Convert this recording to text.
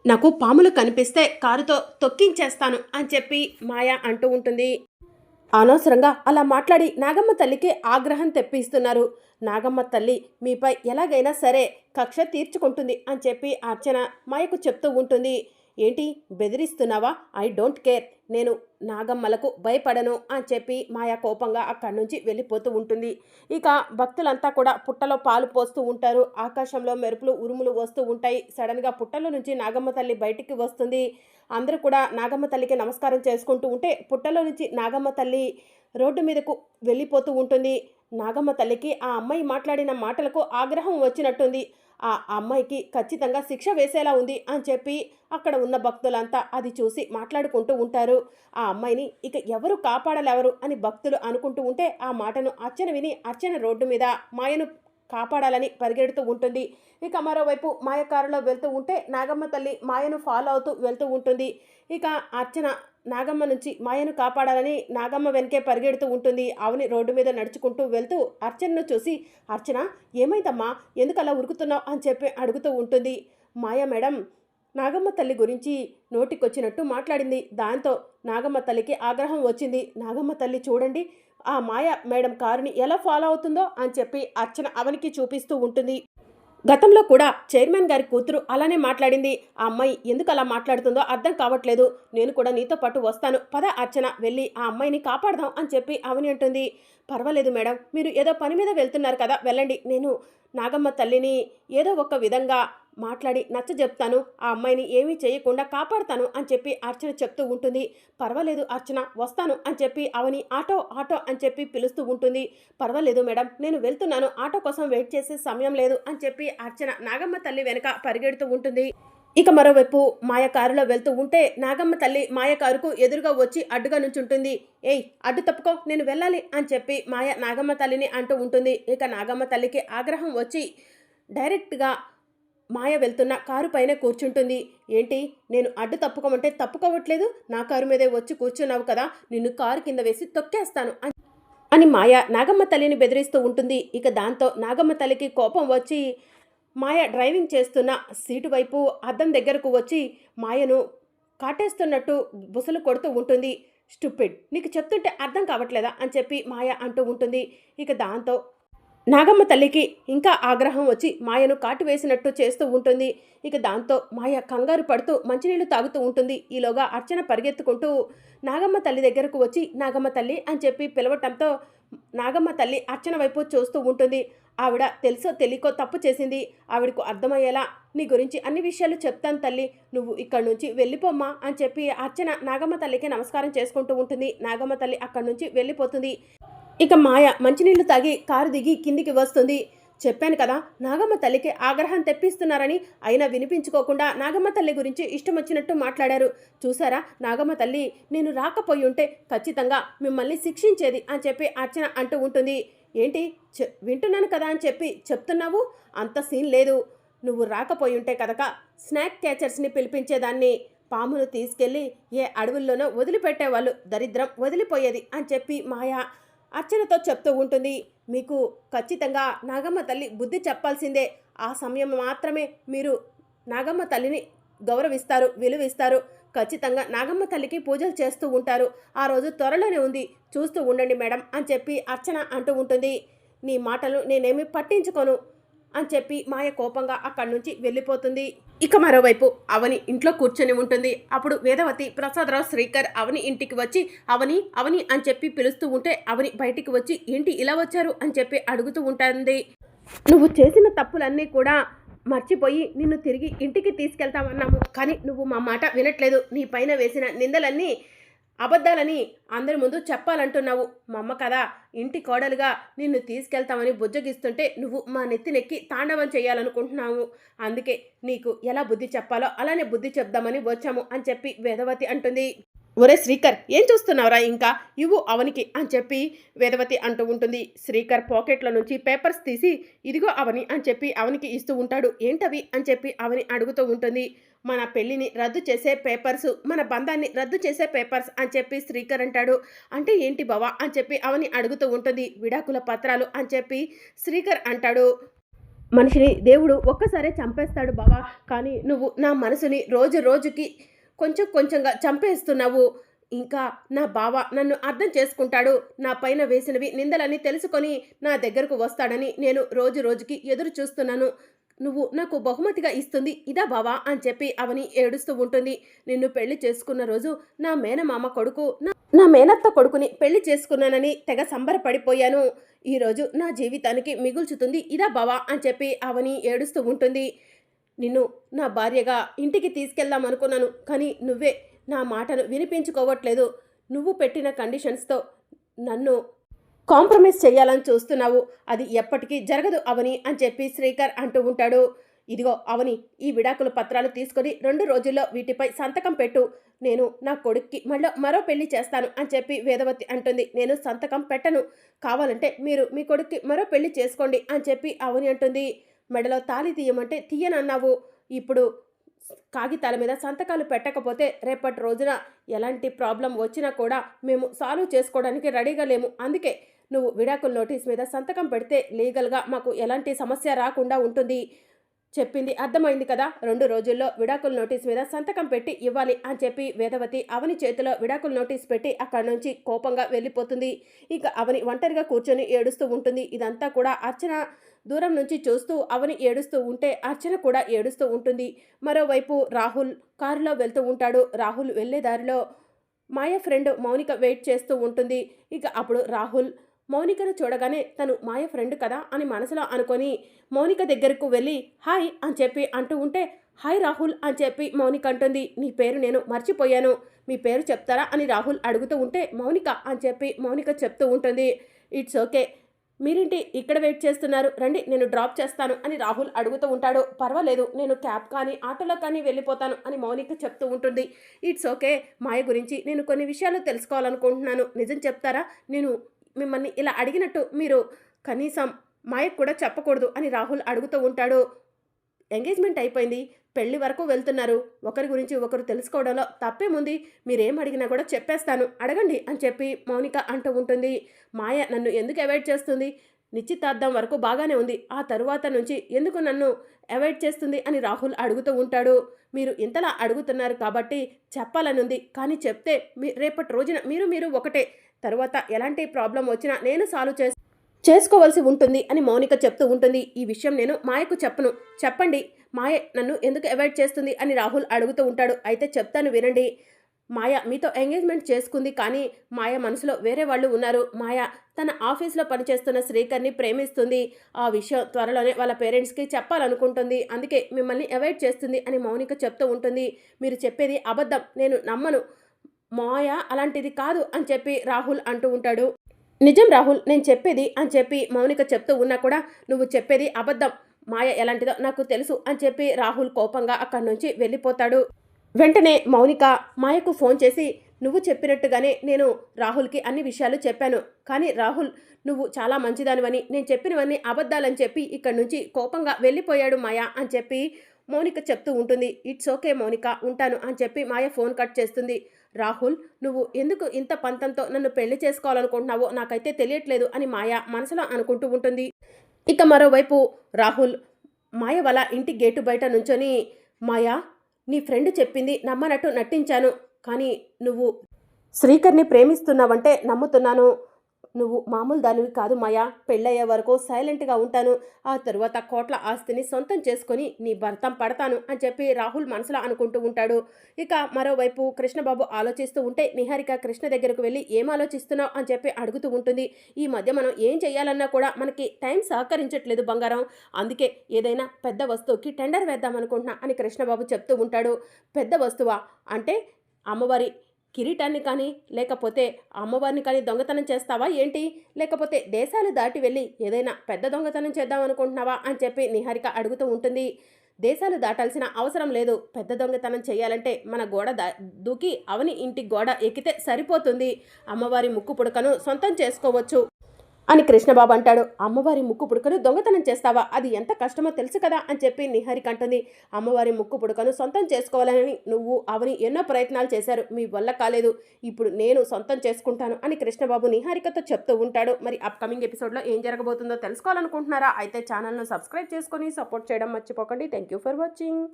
నాకు పాములు కనిపిస్తే కారుతో తొక్కించేస్తాను అని చెప్పి మాయ అంటూ ఉంటుంది. అనవసరంగా అలా మాట్లాడి నాగమ్మ తల్లికి ఆగ్రహం తెప్పిస్తున్నారు. నాగమ్మ తల్లి మీపై ఎలాగైనా సరే కక్ష తీర్చుకుంటుంది అని చెప్పి అర్చన మాయకు చెప్తూ ఉంటుంది. ఏంటి బెదిరిస్తున్నావా? ఐ డోంట్ కేర్, నేను నాగమ్మలకు భయపడను అని చెప్పి మాయ కోపంగా అక్కడి నుంచి వెళ్ళిపోతూ ఉంటుంది. ఇక భక్తులంతా కూడా పుట్టలో పాలు పోస్తూ ఉంటారు. ఆకాశంలో మెరుపులు ఉరుములు వస్తూ ఉంటాయి. సడన్గా పుట్టలో నుంచి నాగమ్మ తల్లి బయటికి వస్తుంది. అందరూ కూడా నాగమ్మ తల్లికి నమస్కారం చేసుకుంటూ ఉంటే పుట్టలో నుంచి నాగమ్మ తల్లి రోడ్డు మీదకు వెళ్ళిపోతూ ఉంటుంది. నాగమ్మ తల్లికి ఆ అమ్మాయి మాట్లాడిన మాటలకు ఆగ్రహం వచ్చినట్టుంది. ఆ అమ్మాయికి ఖచ్చితంగా శిక్ష వేసేలా ఉంది అని చెప్పి అక్కడ ఉన్న భక్తులంతా అది చూసి మాట్లాడుకుంటూ ఉంటారు. ఆ అమ్మాయిని ఇక ఎవరు కాపాడలేవరు అని భక్తులు అనుకుంటూ ఉంటే ఆ మాటను అర్చన విని అర్చన రోడ్డు మీద మాయను కాపాడాలని పరిగెడుతూ ఉంటుంది. ఇక మరోవైపు మాయ కారులో వెళ్తూ ఉంటే నాగమ్మ తల్లి మాయను ఫాలో అవుతూ వెళ్తూ ఉంటుంది. ఇక అర్చన నాగమ్మ నుంచి మాయను కాపాడాలని నాగమ్మ వెనకే పరిగెడుతూ ఉంటుంది. అవని రోడ్డు మీద నడుచుకుంటూ వెళ్తూ అర్చనను చూసి, అర్చన ఏమైందమ్మా, ఎందుకు అలా ఉరుకుతున్నావు అని చెప్పి అడుగుతూ ఉంటుంది. మాయ మేడం నాగమ్మ తల్లి గురించి నోటికొచ్చినట్టు మాట్లాడింది. దాంతో నాగమ్మ తల్లికి ఆగ్రహం వచ్చింది. నాగమ్మ తల్లి చూడండి ఆ మాయ మేడం కారుని ఎలా ఫాలో అవుతుందో అని చెప్పి అర్చన అవనికి చూపిస్తూ ఉంటుంది. గతంలో కూడా చైర్మన్ గారి కూతురు అలానే మాట్లాడింది. ఆ అమ్మాయి ఎందుకు అలా మాట్లాడుతుందో అర్థం కావట్లేదు. నేను కూడా నీతో పాటు వస్తాను, పద అర్చన, వెళ్ళి ఆ అమ్మాయిని కాపాడదాం అని చెప్పి అవని అంటుంది. పర్వాలేదు మేడం, మీరు ఏదో పని మీద వెళ్తున్నారు కదా, వెళ్ళండి. నేను నాగమ్మ తల్లిని ఏదో ఒక విధంగా మాట్లాడి నచ్చజెప్తాను, ఆ అమ్మాయిని ఏమీ చేయకుండా కాపాడుతాను అని చెప్పి అర్చన చెప్తూ ఉంటుంది. పర్వాలేదు అర్చన, వస్తాను అని చెప్పి అవని ఆటో ఆటో అని చెప్పి పిలుస్తూ ఉంటుంది. పర్వాలేదు మేడం, నేను వెళ్తున్నాను, ఆటో కోసం వెయిట్ చేసే సమయం లేదు అని చెప్పి అర్చన నాగమ్మ తల్లి వెనక పరిగెడుతూ ఉంటుంది. ఇక మరోవైపు మాయ కారులో వెళ్తూ ఉంటే నాగమ్మ తల్లి మాయ కారుకు ఎదురుగా వచ్చి అడ్డుగా నుంచుంటుంది. ఏయ్ అడ్డు తప్పుకో, నేను వెళ్ళాలి అని చెప్పి మాయ నాగమ్మ తల్లిని అంటూ ఉంటుంది. ఇక నాగమ్మ తల్లికి ఆగ్రహం వచ్చి డైరెక్ట్గా మాయ వెళ్తున్న కారు పైన కూర్చుంటుంది. ఏంటి, నేను అడ్డు తప్పుకోమంటే తప్పుకోవట్లేదు, నా కారు మీదే వచ్చి కూర్చున్నావు కదా, నిన్ను కారు కింద వేసి తొక్కేస్తాను అని మాయ నాగమ్మ తల్లిని బెదిరిస్తూ ఉంటుంది. ఇక దాంతో నాగమ్మ తల్లికి కోపం వచ్చి మాయ డ్రైవింగ్ చేస్తున్న సీటు వైపు అద్దం దగ్గరకు వచ్చి మాయను కాటేస్తున్నట్టు బుసలు కొడుతూ ఉంటుంది. స్టూపిడ్, నీకు చెప్తుంటే అర్థం కావట్లేదా అని చెప్పి మాయ అంటూ ఉంటుంది. ఇక దాంతో నాగమ్మ తల్లికి ఇంకా ఆగ్రహం వచ్చి మాయను కాటు వేసినట్టు చేస్తూ ఉంటుంది. ఇక దాంతో మాయ కంగారు పడుతూ మంచినీళ్లు తాగుతూ ఉంటుంది. ఈలోగా అర్చన పరిగెత్తుకుంటూ నాగమ్మ తల్లి దగ్గరకు వచ్చి నాగమ్మ తల్లి అని చెప్పి పిలవటంతో నాగమ్మ తల్లి అర్చన వైపు చూస్తూ ఉంటుంది. ఆవిడ తెలుసో తెలియకో తప్పు చేసింది, ఆవిడకు అర్థమయ్యేలా నీ గురించి అన్ని విషయాలు చెప్తాను తల్లి, నువ్వు ఇక్కడి నుంచి వెళ్ళిపోమ్మా అని చెప్పి అర్చన నాగమ్మ తల్లికి నమస్కారం చేసుకుంటూ ఉంటుంది. నాగమ్మ తల్లి అక్కడి నుంచి వెళ్ళిపోతుంది. ఇక మాయ మంచినీళ్లు తాగి కారు దిగి కిందికి వస్తుంది. చెప్పాను కదా నాగమ్మ తల్లికి ఆగ్రహం తెప్పిస్తున్నారని, అయినా వినిపించుకోకుండా నాగమ్మ తల్లి గురించి ఇష్టం వచ్చినట్టు మాట్లాడారు. చూసారా నాగమ్మ తల్లి, నేను రాకపోయి ఉంటే ఖచ్చితంగా మిమ్మల్ని శిక్షించేది అని చెప్పి అర్చన అంటూ ఉంటుంది. ఏంటి వింటున్నాను కదా అని చెప్పి చెప్తున్నావు, అంత సీన్ లేదు, నువ్వు రాకపోయి ఉంటే కనుక స్నాక్ క్యాచర్స్ని పిలిపించేదాన్ని, పామును తీసుకెళ్ళి ఏ అడవుల్లోనో వదిలిపెట్టేవాళ్ళు, దరిద్రం వదిలిపోయేది అని చెప్పి మాయ అర్చనతో చెప్తూ ఉంటుంది. మీకు ఖచ్చితంగా నాగమ్మ తల్లి బుద్ధి చెప్పాల్సిందే. ఆ సమయం మాత్రమే మీరు నాగమ్మ తల్లిని గౌరవిస్తారు, విలువిస్తారు. ఖచ్చితంగా నాగమ్మ తల్లికి పూజలు చేస్తూ ఉంటారు. ఆ రోజు త్వరలోనే ఉంది, చూస్తూ ఉండండి మేడం అని చెప్పి అర్చన అంటూ ఉంటుంది. నీ మాటలు నేనేమి పట్టించుకోను అని చెప్పి మాయ కోపంగా అక్కడి నుంచి వెళ్ళిపోతుంది. ఇక మరోవైపు అవని ఇంట్లో కూర్చొని ఉంటుంది. అప్పుడు వేదవతి, ప్రసాదరావు, శ్రీకర్ అవని ఇంటికి వచ్చి అవని అవని అని చెప్పి పిలుస్తూ ఉంటే అవని బయటికి వచ్చి ఏంటి ఇలా వచ్చారు అని చెప్పి అడుగుతూ ఉంటుంది. నువ్వు చేసిన తప్పులన్నీ కూడా మర్చిపోయి నిన్ను తిరిగి ఇంటికి తీసుకెళ్తామన్నాము, కానీ నువ్వు మా మాట వినట్లేదు. నీ పైన వేసిన నిందలన్నీ అబద్ధాలని అందరి ముందు చెప్పాలంటున్నావు. మా అమ్మ కదా ఇంటి కోడలుగా నిన్ను తీసుకెళ్తామని బుజ్జగిస్తుంటే నువ్వు మా నెత్తినెక్కి తాండవం చేయాలనుకుంటున్నావు. అందుకే నీకు ఎలా బుద్ధి చెప్పాలో అలానే బుద్ధి చెప్దామని వచ్చాము అని చెప్పి వేదవతి అంటుంది. ఒరే శ్రీకర్, ఏం చూస్తున్నావురా, ఇంకా ఇవ్వు అవనికి అని చెప్పి వేదవతి అంటూ ఉంటుంది. శ్రీకర్ పాకెట్లో నుంచి పేపర్స్ తీసి ఇదిగో అవని అని చెప్పి అవనికి ఇస్తూ ఉంటాడు. ఏంటవి అని చెప్పి అవని అడుగుతూ ఉంటుంది. మన పెళ్ళిని రద్దు చేసే పేపర్స్, మన బంధాన్ని రద్దు చేసే పేపర్స్ అని చెప్పి శ్రీకర్ అంటాడు. అంటే ఏంటి బావా అని చెప్పి అవని అడుగుతూ ఉంటుంది. విడాకుల పత్రాలు అని చెప్పి శ్రీకర్ అంటాడు. మనిషిని దేవుడు ఒక్కసారే చంపేస్తాడు బావా, కానీ నువ్వు నా మనసుని రోజు రోజుకి కొంచెం కొంచెంగా చంపేస్తున్నావు. ఇంకా నా బావ నన్ను అర్థం చేసుకుంటాడు, నా పైన వేసినవి నిందలని తెలుసుకొని నా దగ్గరకు వస్తాడని నేను రోజు రోజుకి ఎదురు చూస్తున్నాను. నువ్వు నాకు బహుమతిగా ఇస్తుంది ఇదా బావా అని చెప్పి అవని ఏడుస్తూ ఉంటుంది. నిన్ను పెళ్లి చేసుకున్న రోజు నా మేనమామ కొడుకు నా మేనత్త కొడుకుని పెళ్లి చేసుకున్నానని తెగ సంబరపడిపోయాను. ఈరోజు నా జీవితానికి మిగుల్చుతుంది ఇదా బావా అని చెప్పి అవని ఏడుస్తూ ఉంటుంది. నిన్ను నా భార్యగా ఇంటికి తీసుకెళ్దాం అనుకున్నాను, కానీ నువ్వే నా మాటను వినిపించుకోవట్లేదు. నువ్వు పెట్టిన కండిషన్స్తో నన్ను కాంప్రమైజ్ చేయాలని చూస్తున్నావు. అది ఎప్పటికీ జరగదు అవని అని చెప్పి శ్రీకర్ అంటూ ఉంటాడు. ఇదిగో అవని, ఈ విడాకుల పత్రాలు తీసుకొని 2 రోజుల్లో వీటిపై సంతకం పెట్టు. నేను నా కొడుక్కి మరో పెళ్లి చేస్తాను అని చెప్పి వేదవతి అంటుంది. నేను సంతకం పెట్టను, కావాలంటే మీరు మీ కొడుక్కి మరో పెళ్లి చేసుకోండి అని చెప్పి అవని అంటుంది. మెడలో తాళి తీయమంటే తీయనన్నావు, ఇప్పుడు కాగితాల మీద సంతకాలు పెట్టకపోతే రేపటి రోజున ఎలాంటి ప్రాబ్లం వచ్చినా కూడా మేము సాల్వ్ చేసుకోవడానికి రెడీగా లేము. అందుకే నువ్వు విడాకుల నోటీస్ మీద సంతకం పెడితే లీగల్గా మాకు ఎలాంటి సమస్య రాకుండా ఉంటుంది. చెప్పింది అర్థమైంది కదా, 2 రోజుల్లో విడాకుల నోటీస్ మీద సంతకం పెట్టి ఇవ్వాలి అని చెప్పి వేదవతి అవని చేతిలో విడాకుల నోటీస్ పెట్టి అక్కడి నుంచి కోపంగా వెళ్ళిపోతుంది. ఇక అవని ఒంటరిగా కూర్చొని ఏడుస్తూ ఉంటుంది. ఇదంతా కూడా అర్చన దూరం నుంచి చూస్తూ అవని ఏడుస్తూ ఉంటే అర్చన కూడా ఏడుస్తూ ఉంటుంది. మరోవైపు రాహుల్ కారులో వెళ్తూ ఉంటాడు. రాహుల్ వెళ్ళే దారిలో మాయ ఫ్రెండ్ మౌనిక వెయిట్ చేస్తూ ఉంటుంది. ఇక అప్పుడు రాహుల్ మౌనికను చూడగానే తను మాయ ఫ్రెండ్ కదా అని మనసులో అనుకొని మౌనిక దగ్గరకు వెళ్ళి హాయ్ అని చెప్పి అంటూ ఉంటే, హాయ్ రాహుల్ అని చెప్పి మౌనిక అంటుంది. నీ పేరు నేను మర్చిపోయాను, మీ పేరు చెప్తారా అని రాహుల్ అడుగుతూ ఉంటే మౌనిక అని చెప్పి మౌనిక చెప్తూ ఉంటుంది. ఇట్స్ ఓకే, మీరేంటి ఇక్కడ వెయిట్ చేస్తున్నారు, రండి నేను డ్రాప్ చేస్తాను అని రాహుల్ అడుగుతూ ఉంటాడు. పర్వాలేదు, నేను క్యాబ్ కానీ ఆటోలో కానీ వెళ్ళిపోతాను అని మౌనిక చెప్తూ ఉంటుంది. ఇట్స్ ఓకే, మాయ గురించి నేను కొన్ని విషయాలు తెలుసుకోవాలనుకుంటున్నాను, నిజం చెప్తారా? నేను మిమ్మల్ని ఇలా అడిగినట్టు మీరు కనీసం మాయకు కూడా చెప్పకూడదు అని రాహుల్ అడుగుతూ ఉంటాడు. ఎంగేజ్మెంట్ అయిపోయింది, పెళ్లి వరకు వెళ్తున్నారు, ఒకరి గురించి ఒకరు తెలుసుకోవడంలో తప్పేముంది, మీరేం అడిగినా కూడా చెప్పేస్తాను, అడగండి అని చెప్పి మౌనిక అంటూ ఉంటుంది. మాయ నన్ను ఎందుకు అవాయిడ్ చేస్తుంది? నిశ్చితార్థం వరకు బాగానే ఉంది, ఆ తరువాత నుంచి ఎందుకు నన్ను అవాయిడ్ చేస్తుంది అని రాహుల్ అడుగుతూ ఉంటాడు. మీరు ఇంతలా అడుగుతున్నారు కాబట్టి చెప్పాలనుంది, కానీ చెప్తే రేపటి రోజున మీరు ఒకటే, తరువాత ఎలాంటి ప్రాబ్లం వచ్చినా నేను సాల్వ్ చేసుకోవాల్సి ఉంటుంది అని మౌనిక చెప్తూ ఉంటుంది. ఈ విషయం నేను మాయకు చెప్పను, చెప్పండి మాయ నన్ను ఎందుకు అవాయిడ్ చేస్తుంది అని రాహుల్ అడుగుతూ ఉంటాడు. అయితే చెప్తాను వినండి, మాయ మీతో ఎంగేజ్మెంట్ చేసుకుంది, కానీ మాయ మనసులో వేరే వాళ్ళు ఉన్నారు. మాయ తన ఆఫీస్లో పనిచేస్తున్న శ్రీకర్ని ప్రేమిస్తుంది, ఆ విషయం త్వరలోనే వాళ్ళ పేరెంట్స్కి చెప్పాలనుకుంటుంది, అందుకే మిమ్మల్ని అవాయిడ్ చేస్తుంది అని మౌనిక చెప్తూ ఉంటుంది. మీరు చెప్పేది అబద్ధం, నేను నమ్మను, మాయ అలాంటిది కాదు అని చెప్పి రాహుల్ అంటూ ఉంటాడు. నిజం రాహుల్, నేను చెప్పేది అని చెప్పి మౌనిక చెప్తూ ఉన్నా కూడా నువ్వు చెప్పేది అబద్ధం, మాయ ఎలాంటిదో నాకు తెలుసు అని చెప్పి రాహుల్ కోపంగా అక్కడి నుంచి వెళ్ళిపోతాడు. వెంటనే మౌనిక మాయకు ఫోన్ చేసి, నువ్వు చెప్పినట్టుగానే నేను రాహుల్కి అన్ని విషయాలు చెప్పాను, కానీ రాహుల్ నువ్వు చాలా మంచిదానివని, నేను చెప్పినవన్నీ అబద్ధాలని చెప్పి ఇక్కడి నుంచి కోపంగా వెళ్ళిపోయాడు మాయ అని చెప్పి మౌనిక చెప్తూ ఉంటుంది. ఇట్స్ ఓకే మౌనిక, ఉంటాను అని చెప్పి మాయ ఫోన్ కట్ చేస్తుంది. రాహుల్, నువ్వు ఎందుకు ఇంత పంతంతో నన్ను పెళ్లి చేసుకోవాలనుకుంటున్నావో నాకైతే తెలియట్లేదు అని మాయ మనసులో అనుకుంటూ ఉంటుంది. ఇక మరోవైపు రాహుల్ మాయ వాళ్ళ ఇంటి గేటు బయట నుంచొని, మాయా నీ ఫ్రెండ్ చెప్పింది నమ్మనట్టు నటించాను, కానీ నువ్వు శ్రీకర్ని ప్రేమిస్తున్నావంటే నమ్ముతున్నాను, నువ్వు మామూలు దానివి కాదు మాయా, పెళ్ళయ్యే వరకు సైలెంట్గా ఉంటాను, ఆ తరువాత కోట్ల ఆస్తిని సొంతం చేసుకొని నీ భర్తం పడతాను అని చెప్పి రాహుల్ మనసులో అనుకుంటూ ఉంటాడు. ఇక మరోవైపు కృష్ణబాబు ఆలోచిస్తూ ఉంటే నిహారిక కృష్ణ దగ్గరకు వెళ్ళి ఏం ఆలోచిస్తున్నావు అని చెప్పి అడుగుతూ ఉంటుంది. ఈ మధ్య మనం ఏం చేయాలన్నా కూడా మనకి టైం సహకరించట్లేదు బంగారం, అందుకే ఏదైనా పెద్ద వస్తువుకి టెండర్ వేద్దాం అనుకుంటున్నా అని కృష్ణబాబు చెప్తూ ఉంటాడు. పెద్ద వస్తువా అంటే అమ్మవారి కిరీటాన్ని కానీ లేకపోతే అమ్మవారిని కానీ దొంగతనం చేస్తావా ఏంటి, లేకపోతే దేశాలు దాటి వెళ్ళి ఏదైనా పెద్ద దొంగతనం చేద్దాం అనుకుంటున్నావా అని చెప్పి నిహారిక అడుగుతూ ఉంటుంది. దేశాలు దాటాల్సిన అవసరం లేదు, పెద్ద దొంగతనం చేయాలంటే మన గోడ దూకి అవని ఇంటి గోడ ఎక్కితే సరిపోతుంది, అమ్మవారి ముక్కు పుడకను సొంతం చేసుకోవచ్చు అని కృష్ణబాబు అంటాడు. అమ్మవారి ముక్కు పుడకను దొంగతనం చేస్తావా? అది ఎంత కష్టమో తెలుసు కదా అని చెప్పి నిహారిక అంటుంది. అమ్మవారి ముక్కు పుడకను సొంతం చేసుకోవాలని నువ్వు అవని ఎన్నో ప్రయత్నాలు చేశారు, మీ వల్ల కాలేదు. ఇప్పుడు నేను సొంతం చేసుకుంటాను అని కృష్ణబాబు నిహారికతో చెప్తూ ఉంటాడు. మరి అప్కమింగ్ ఎపిసోడ్లో ఏం జరగబోతుందో తెలుసుకోవాలనుకుంటున్నారా? అయితే ఛానల్ను సబ్స్క్రైబ్ చేసుకొని సపోర్ట్ చేయడం మర్చిపోకండి. Thank you for watching.